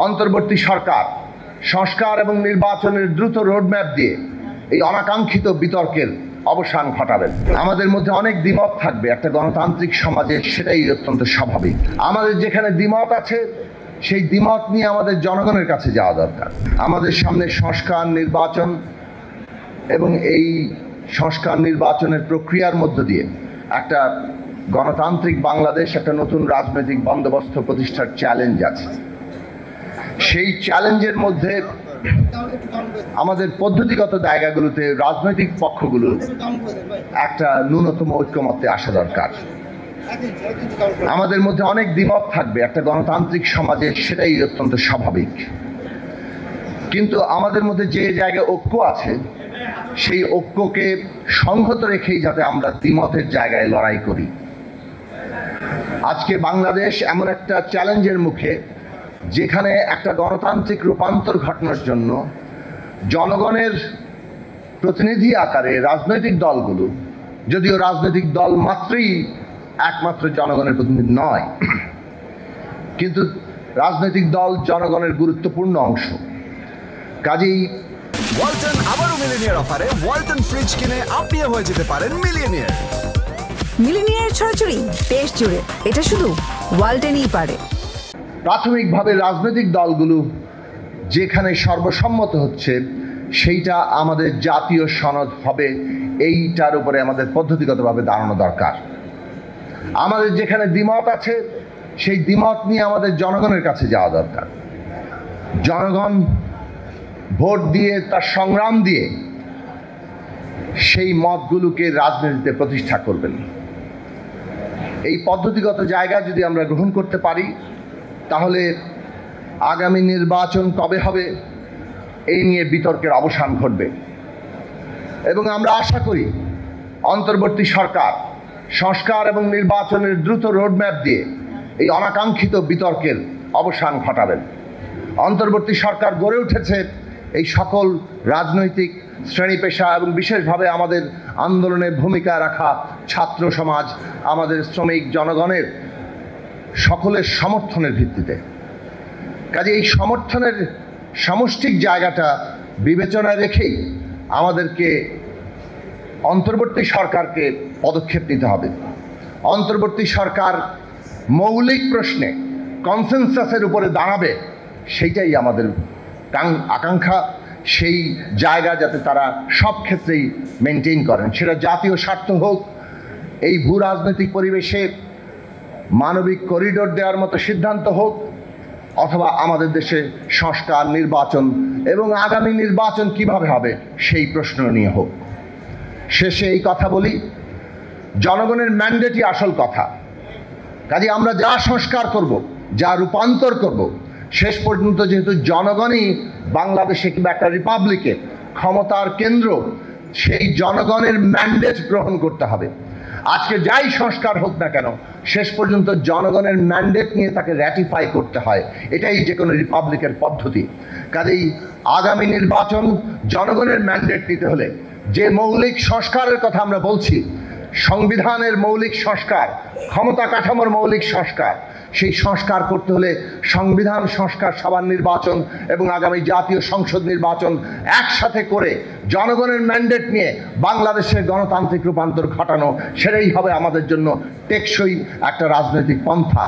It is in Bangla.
অন্তর্বর্তী সরকার সংস্কার এবং নির্বাচনের দ্রুত রোডম্যাপ দিয়ে এই অনাকাঙ্ক্ষিত বিতর্কের অবসান ঘটাবেন। আমাদের মধ্যে অনেক দ্বিমত থাকবে একটা গণতান্ত্রিক সমাজে, সেটাই অত্যন্ত স্বাভাবিক। আমাদের যেখানে দ্বিমত আছে সেই দ্বিমত নিয়ে আমাদের জনগণের কাছে যাওয়া দরকার। আমাদের সামনে সংস্কার নির্বাচন এবং এই সংস্কার নির্বাচনের প্রক্রিয়ার মধ্য দিয়ে একটা গণতান্ত্রিক বাংলাদেশ, একটা নতুন রাজনৈতিক বন্দোবস্ত প্রতিষ্ঠার চ্যালেঞ্জ আছে। সেই চ্যালেঞ্জের মধ্যে আমাদের পদ্ধতিগত জায়গাগুলোতে রাজনৈতিক পক্ষগুলো একটা ন্যূনতম ঐক্যমত্যে আসা দরকার। আমাদের মধ্যে অনেক দ্বিমত থাকবে একটা গণতান্ত্রিক সমাজে, সেটাই অত্যন্ত স্বাভাবিক। কিন্তু আমাদের মধ্যে যে জায়গায় ঐক্য আছে সেই ঐক্যকে সংহত রেখেই যাতে আমরা দ্বিমতের জায়গায় লড়াই করি। আজকে বাংলাদেশ এমন একটা চ্যালেঞ্জের মুখে যেখানে একটা গণতান্ত্রিক রূপান্তর ঘটানোর জন্য জনগণের প্রতিনিধি আকারে রাজনৈতিক দলগুলো, যদিও রাজনৈতিক দল মাত্রই একমাত্র জনগণের প্রতিনিধি নয়, কিন্তু রাজনৈতিক দল জনগণের গুরুত্বপূর্ণ অংশ। কাজেই ওয়ালটন আবারও মিলিনিয়ার অফারে ওয়ালটন ফ্রিজ কিনে আপনিও হয়ে যেতে পারেন মিলিয়নিয়ার। মিলিনিয়ার ছড়াছড়ি দেশ জুড়ে, এটা শুধু ওয়ালটনই পারে। প্রাথমিকভাবে রাজনৈতিক দলগুলো যেখানে সর্বসম্মত হচ্ছে সেইটা আমাদের জাতীয় সনদ হবে, এইটার উপরে আমাদের পদ্ধতিগতভাবে দাঁড়ানো দরকার। আমাদের যেখানে দ্বিমত আছে সেই দ্বিমত নিয়ে আমাদের জনগণের কাছে যাওয়া দরকার। জনগণ ভোট দিয়ে, তার সংগ্রাম দিয়ে সেই মতগুলোকে রাজনীতিতে প্রতিষ্ঠা করবেন। এই পদ্ধতিগত জায়গা যদি আমরা গ্রহণ করতে পারি তাহলে আগামী নির্বাচন কবে হবে এই নিয়ে বিতর্কের অবসান ঘটবে এবং আমরা আশা করি অন্তর্বর্তী সরকার সংস্কার এবং নির্বাচনের দ্রুত রোডম্যাপ দিয়ে এই অনাকাঙ্ক্ষিত বিতর্কের অবসান ঘটাবেন। অন্তর্বর্তী সরকার গড়ে উঠেছে এই সকল রাজনৈতিক শ্রেণী পেশা এবং বিশেষভাবে আমাদের আন্দোলনে ভূমিকা রাখা ছাত্র সমাজ, আমাদের শ্রমিক জনগণের সকলের সমর্থনের ভিত্তিতে। কাজে এই সমর্থনের সামষ্টিক জায়গাটা বিবেচনায় রেখেই আমাদেরকে অন্তর্বর্তী সরকারকে পদক্ষেপ নিতে হবে। অন্তর্বর্তী সরকার মৌলিক প্রশ্নে কনসেনসাসের উপরে দাঁড়াবে, সেইটাই আমাদের আকাঙ্ক্ষা। সেই জায়গা যাতে তারা সব ক্ষেত্রেই মেনটেন করেন, সেটা জাতীয় স্বার্থ হোক, এই ভূ রাজনৈতিক পরিবেশে মানবিক করিডোর দেওয়ার মতো সিদ্ধান্ত হোক, অথবা আমাদের দেশে সংস্কার নির্বাচন এবং আগামী নির্বাচন কিভাবে হবে সেই প্রশ্ন নিয়ে হোক। শেষে এই কথা বলি, জনগণের ম্যান্ডেটই আসল কথা। কাজে আমরা যা সংস্কার করব, যা রূপান্তর করব, শেষ পর্যন্ত যেহেতু জনগণই বাংলাদেশে কিংবা একটা রিপাবলিকে ক্ষমতার কেন্দ্র, সেই জনগণের ম্যান্ডেট গ্রহণ করতে হবে। আজকে যাই সংস্কার হোক না কেন, শেষ পর্যন্ত জনগণের ম্যান্ডেট নিয়ে তাকে র্যাটিফাই করতে হয়। এটাই যে কোনো রিপাবলিকের পদ্ধতি। কাজেই আগামী নির্বাচন জনগণের ম্যান্ডেট নিতে হলে যে মৌলিক সংস্কারের কথা আমরা বলছি, সংবিধানের মৌলিক সংস্কার, ক্ষমতা কাঠামোর মৌলিক সংস্কার, সেই সংস্কার করতে হলে সংবিধান সংস্কার সভার নির্বাচন এবং আগামী জাতীয় সংসদ নির্বাচন একসাথে করে জনগণের ম্যান্ডেট নিয়ে বাংলাদেশের গণতান্ত্রিক রূপান্তর ঘটানো, সেটাই হবে আমাদের জন্য টেকসই একটা রাজনৈতিক পন্থা।